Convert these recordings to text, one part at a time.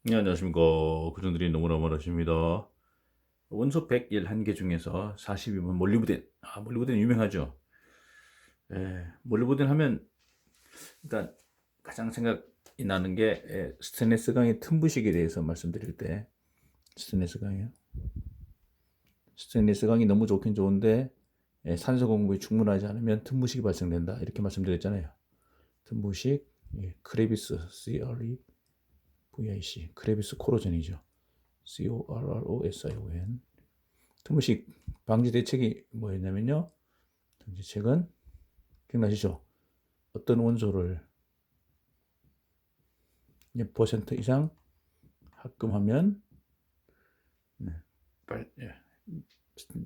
네, 안녕하십니까. 구정들이 너무나 많으십니다. 원소 101개 중에서 42번 몰리브덴. 몰리브덴 유명하죠. 몰리브덴 하면 일단 가장 생각이 나는 게 스테인리스 강의 틈부식에 대해서 말씀드릴 때 스테인리스 강이요. 스테인리스 강이 너무 좋긴 좋은데 산소 공급이 충분하지 않으면 틈부식이 발생된다. 이렇게 말씀드렸잖아요. 틈부식, 크레비스, CREVIC, 크레비스 코로전이죠. CORROSION. 틈부식 방지 대책이 뭐였냐면요. 대책은 기억나시죠? 어떤 원소를 몇 퍼센트 이상 합금하면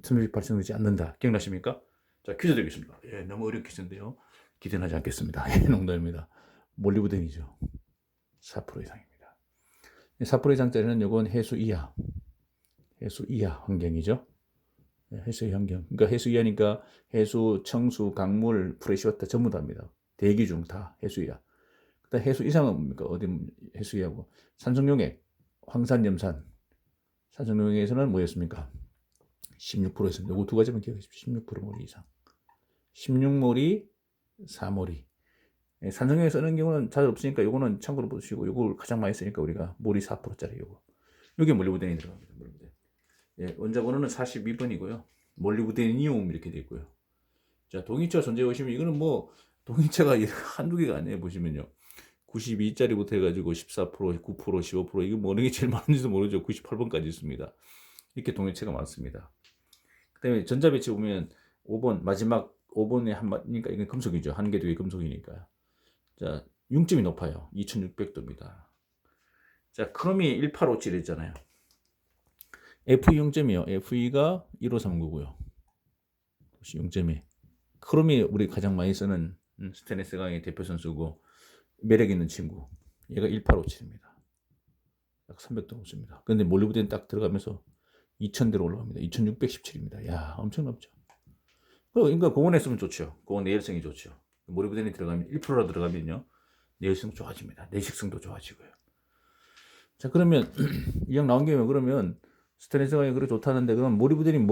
틈부식 발생되지 않는다. 기억나십니까? 자, 퀴즈 드리겠습니다. 너무 어려운 퀴즈인데요. 기대는 하지 않겠습니다. 농담입니다. 몰리브덴이죠. 4% 이상입니다. 4% 이상짜리는 이건 해수 이하 환경이죠. 해수 이하 환경. 그러니까 해수 이하니까 해수, 청수, 강물, 프레시워터 전부 다입니다. 대기 중 다 해수 이하. 그다음 해수 이상은 뭡니까? 어디 해수 이하고 산성용액, 황산염산. 산성용액에서는 뭐였습니까? 16%였습니다. 이거 두 가지만 기억하십시오. 16%몰 이상. 16몰이 4몰이. 산성용액 쓰는 경우는 잘 없으니까 요거는 참고로 보시고 요걸 가장 많이 쓰니까 우리가 몰이 4%짜리 요거. 여기에 몰리브덴이 들어갑니다. 원자 번호는 42번이고요. 몰리브데니움 이렇게 되어 있고요. 자, 동위차 존재 보시면 이거는 뭐 동위차가 한두 개가 아니에요. 보시면요. 92짜리부터 해가지고 14%, 9%, 15% 이거 뭐 어느 게 제일 많은지도 모르죠. 98번까지 있습니다. 이렇게 동위체가 많습니다. 그 다음에 전자배치 보면 5번 마지막 5번에 한 마니까 이건 금속이죠. 한 개, 두 개 금속이니까. 자, 융점이 높아요. 2600도입니다. 자, 크롬이 1857 했잖아요. Fe 융점이요. Fe가 1539고요. 0.2. 크롬이 우리 가장 많이 쓰는 스테인리스 강의 대표 선수고 매력 있는 친구. 얘가 1857입니다. 약 300도 넘습니다. 근데 몰리브덴 딱 들어가면서 2000대로 올라갑니다. 2617입니다. 야, 엄청 높죠. 그러니까 고온에 쓰면 좋죠. 고온 내열성이 좋죠. 몰리브덴이 들어가면 1%로 들어가면요. 내열성 좋아집니다. 내식성도 좋아지고요. 자, 그러면 이왕 나온 김에 그러면 스테인리스 강이 그래 좋다는데 그럼 몰리브덴이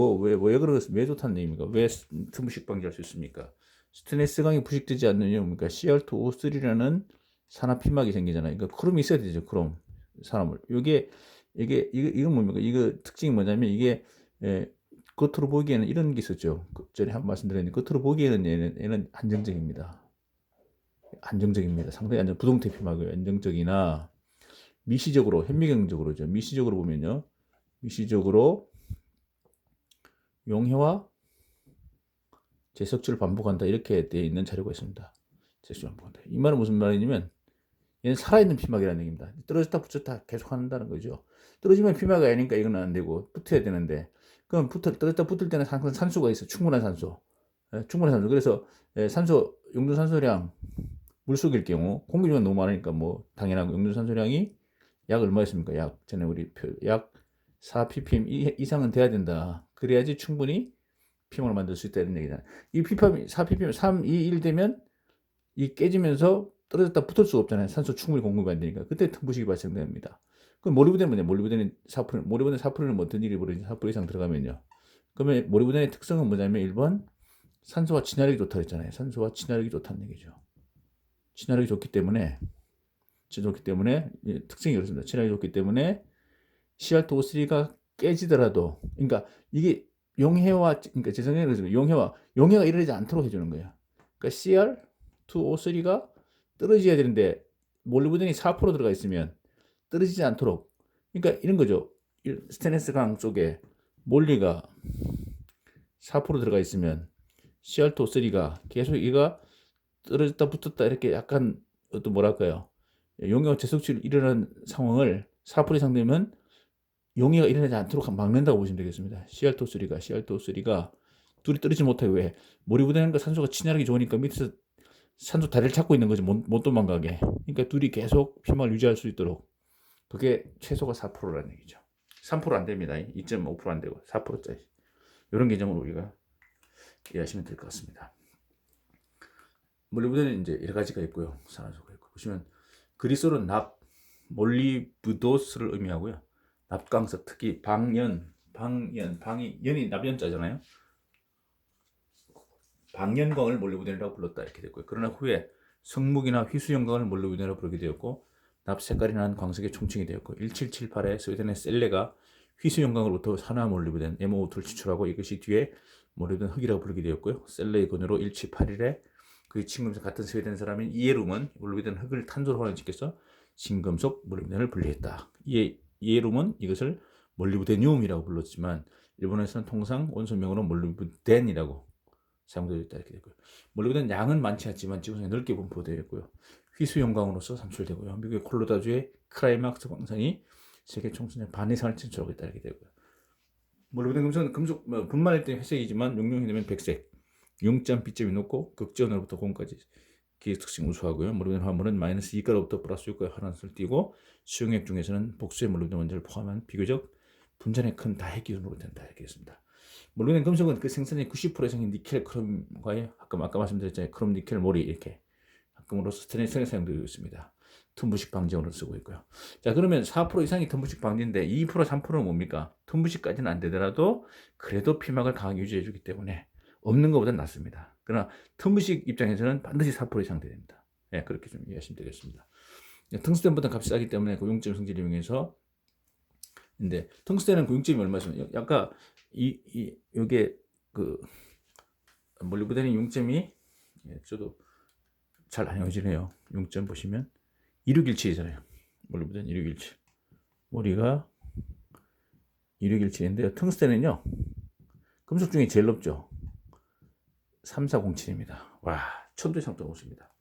왜 좋다는 얘기입니까? 왜 틈부식 방지할 수 있습니까? 스테인리스 강이 부식되지 않는 이유는 뭡니까? CR2O3라는 산화 피막이 생기잖아요. 그러니까 크롬이 있어야 되죠. 크롬 산화물. 이건 뭡니까? 이거 특징이 뭐냐면 이게 겉으로 보기에는 이런 게 있었죠. 전에 한 말씀드렸는데 겉으로 보기에는 얘는 안정적입니다. 안정적입니다. 상당히 부동태 피막이 안정적이나 미시적으로 현미경적으로죠. 미시적으로 보면요. 미시적으로 용해와 재석출을 반복한다 이렇게 되어 있는 자료가 있습니다. 재석출 반복한다. 이 말은 무슨 말이냐면 얘는 살아있는 피막이라는 얘기입니다. 떨어졌다 붙였다 계속 한다는 거죠. 떨어지면 피막이 아니니까 이건 안 되고 붙어야 되는데 그럼 떨어졌다 붙을 때는 산소가 있어. 충분한 산소. 충분한 산소. 그래서 산소 용도 산소량 물속일 경우 공기중에 너무 많으니까 뭐 당연하고 용도 산소량이 약 얼마였습니까? 약 전에 우리 약 4ppm 이상은 돼야 된다. 그래야지 충분히 피멍을 만들 수 있다는 얘기잖아요. 이 ppm 4ppm 3, 2, 1 되면 이 깨지면서 떨어졌다 붙을 수가 없잖아요. 산소 충분히 공급이 안 되니까. 그때 틈부식이 발생됩니다. 그럼 몰리브덴은 뭐냐? 몰리브덴은 4%, 몰리브덴 4%는 뭐 어떤 일이 벌어지지? 4% 이상 들어가면요. 그러면 몰리브덴의 특성은 뭐냐면 1번 산소와 친화력이 좋다고 했잖아요. 산소와 친화력이 좋다는 얘기죠. 친화력이 좋기 때문에 특징이 그렇습니다. 친화력이 좋기 때문에 CR2O3가 깨지더라도 그러니까 이게 그러니까 제 생각에는 그렇습니다. 용해가 이러지 않도록 해주는 거예요. 그러니까 CR2O3가 떨어져야 되는데 몰리브덴이 4% 들어가 있으면 떨어지지 않도록 그러니까 이런 거죠. 스테인리스 강 속에 몰리가 4% 들어가 있으면 CR2O3가 계속 이가 떨어졌다 붙었다 이렇게 약간 또 뭐랄까요? 용해와 재석출이 일어나는 상황을 4% 이상 되면 용해가 일어나지 않도록 막는다고 보시면 되겠습니다. CR2O3가 둘이 떨어지지 못하게 왜? 몰입되는 산소가 친화력이 좋으니까 밑에서 산소 다리를 찾고 있는 거지 못 도망가게. 그러니까 둘이 계속 피막을 유지할 수 있도록 그게 최소가 4%라는 얘기죠. 3%안 됩니다. 2.5%안 되고 4%짜리. 이런 개념을 우리가 이해하시면 될 것 같습니다. 몰리브덴은 이제 여러 가지가 있고요. 산화소가 있고 보시면 그리스론 납 몰리브도스를 의미하고요. 납광석, 특히 연이 납연자잖아요. 방연광을 몰리브덴이라고 불렀다 이렇게 됐고요. 그러나 후에 성묵이나 휘수연광을 몰리브덴이라고 부르게 되었고, 납색깔이 난 광석의 총칭이 되었고, 1778에 스웨덴의 셀레가 휘수연광으로부터 산화 몰리브덴 MO2를 추출하고, 이것이 뒤에 몰리브덴 흑이라고 부르게 되었고요. 셀레의 권유로 1781에 그의 친금속 같은 스웨덴 사람인 이에룸은 몰리브덴 흑을 탄소로 환원시켜서 신금속 몰리브덴을 분리했다. 이에룸은 이것을 몰리브데늄이라고 불렀지만 일본에서는 통상 원소명으로 몰리브덴이라고 사용되어 있다 이렇게 되고요. 몰리브덴 양은 많지 않지만 지구상에 넓게 분포되어 있고요. 휘수연광으로서 산출되고요. 미국의 콜로라도주의 크라이막스 광산이 세계 총수의 반 이상을 진출하고 있다 이렇게 되고요. 몰리브덴 금속은 분말일 때 회색이지만 용융이 되면 백색, 융점 비점이 높고 극지온으로부터 고온까지 기계 특징 우수하고요. 몰리브덴 화물은 마이너스 2가로부터 플러스 6가의 환원수를 띠고, 수용액 중에서는 복수의 몰리브덴 원자를 포함한 비교적 분전의 큰 다핵 기준으로 된다 이렇게 했습니다. 몰리브덴 금속은 그 생산의 90% 이상이 니켈, 크롬과의 아까 말씀드렸잖아요. 크롬, 니켈, 모리 이렇게 합금으로서 스테인리스에 사용되고 있습니다. tum부식 방지용으로 쓰고 있고요. 자, 그러면 4% 이상이 tum부식 방지인데 2%, 3%는 뭡니까? tum부식까지는 안 되더라도 그래도 피막을 강하게 유지해 주기 때문에 없는 것보다 낫습니다. 그러나 tum부식 입장에서는 반드시 4% 이상 돼야 됩니다. 네, 그렇게 좀 이해하시면 되겠습니다. 텅스텐보다 값이 싸기 때문에 고용점 성질을 이용해서, 근데 텅스텐은 고용점이 얼마 있어요? 아까 요게 그 몰리브덴의 용점이, 저도 잘 안 외워지네요. 용점 보시면 2617이잖아요. 몰리브덴 2617. 머리가 2617인데요. 텅스텐은요, 금속 중에 제일 높죠. 3407입니다. 와, 1000도 이상 더 높습니다.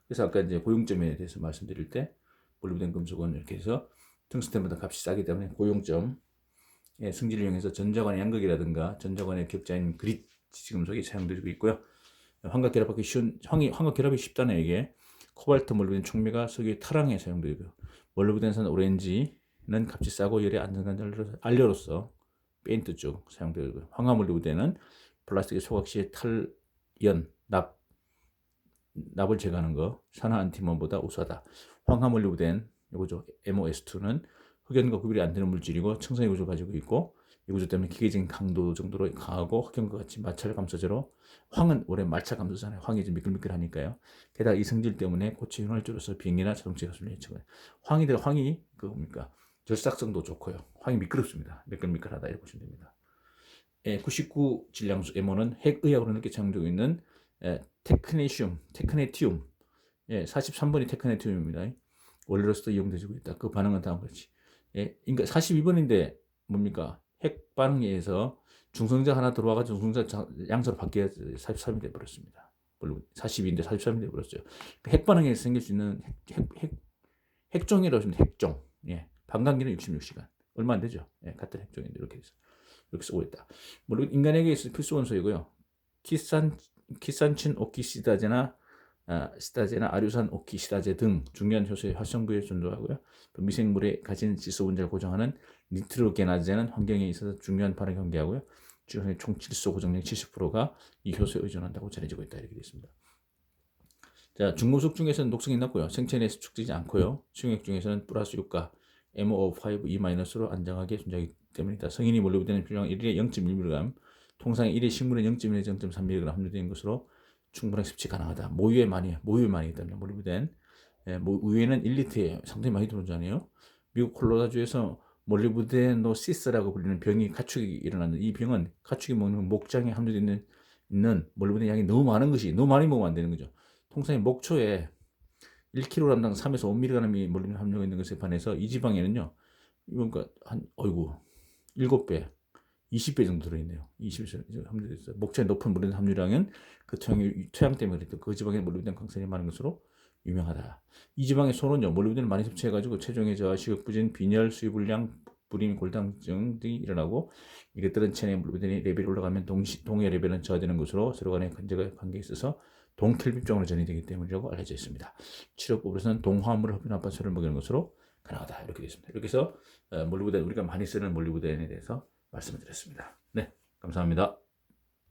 그래서 아까 이제 고용점에 대해서 말씀드릴 때 몰리브덴 금속은 이렇게 해서 텅스텐보다 값이 싸기 때문에 고용점 성질을 이용해서 전자관의 양극이라든가 전자관의 격자인 그리티 금속이 사용되고 있고요. 환각 결합이 쉽다는 얘기에 코발트, 몰리브덴, 촉매가 석유의 탈황에 사용되고요. 몰리브덴산 오렌지는 값이 싸고 열의 안전간 알료로서 페인트 쪽 사용되고요. 황화 몰리브덴은 플라스틱의 소각 시에 납을 제거하는 거, 산화 안티몬보다 우수하다. 황화 몰리브덴 이거죠. MOS2는 흑연과 구별이 안 되는 물질이고 청산의 구조를 가지고 있고, 이 구조 때문에 기계적인 강도 정도로 강하고 흑연과 같이 마찰 감소제로, 황은 원래 마찰 감소잖아요. 황이 좀 미끌미끌하니까요. 게다가 이 성질 때문에 고체 흉을 줄여서 비행기나 자동차 가솔린에 처가요. 황이 뭡니까? 절삭성도 좋고요. 황이 미끄럽습니다. 미끌미끌하다 이렇게 보시면 됩니다. 99 질량수 MO는 핵의학으로 넓게 사용되고 있는 테크네티움, 43번이 테크네티움입니다. 원료로서도 이용되고 있다. 그 반응은 다음과 같이. 그러니까 42번인데 뭡니까? 핵 반응에 의해서 중성자 하나 들어와가지고 중성자 양서로 바뀌어 43이 되어버렸습니다. 물론 42인데 43이 되어버렸어요. 핵 반응에 생길 수 있는 핵종이라고 하시면 핵종. 반감기는 66시간. 얼마 안 되죠. 같은 핵종인데 이렇게 쓰고 있다. 물론 인간에게 있어서 필수 원소이고요. 키산친 오키시다제나 아류산 오키시다제 등 중요한 효소의 활성부에 전도하고요. 또 미생물에 가진 질소 분자를 고정하는 니트로게나제는 환경에 있어서 중요한 반응을 경계하고요. 지구상의 총 질소 고정력 70%가 이 효소에 의존한다고 전해지고 있다 이렇게 되어 있습니다. 자, 중금속 중에서는 녹성이 낮고요. 생체 내에서 축적되지 않고요. 수용액 중에서는 플러스 6가 MO5 E-로 안정하게 존재하기 때문이다. 성인이 몰리브덴은 필요한 1일에 0.1mg, 통상의 1회 식물에 0.1에서 0.3mg 함유된 것으로 충분하게 섭취 가능하다. 모유에 많이 있답니다. 몰리브덴. 우유에는 1리터에 상당히 많이 들어오잖아요. 미국 콜로라도주에서 몰리브데노시스라고 불리는 병이 가축이 일어나는, 이 병은 가축이 먹는 목장에 함유되어 있는 몰리브덴 양이 너무 많은 것이, 너무 많이 먹으면 안 되는 거죠. 통상의 목초에 1kg당 3에서 5mg이 몰리브덴 함유가 있는 것에 반해서 이 지방에는요, 그러니까 한 7배, 20배 정도 들어있네요. 20배 함유되어 있어요. 목초에 높은 몰리브덴 함유량은 그 토양 때문에 그랬던 그 지방에 몰리브덴 강산이 많은 것으로 유명하다. 이 지방의 소는요, 몰리브덴을 많이 섭취해가지고 체중의 저하, 식욕부진, 빈혈, 수유불량, 불임, 골다공증 등이 일어나고, 이것들은 체내 몰리브덴의 레벨이 올라가면 동해 레벨은 저하되는 것으로 서로 간의 관계에 있어서 동켈빈병으로 전이되기 때문이라고 알려져 있습니다. 치료법으로서는 동화물을 흡입한 아파트를 먹이는 것으로 가능하다 이렇게 되어 있습니다. 이렇게 해서 몰리브덴, 우리가 많이 쓰는 몰리브덴에 대해서 말씀을 드렸습니다. 네, 감사합니다.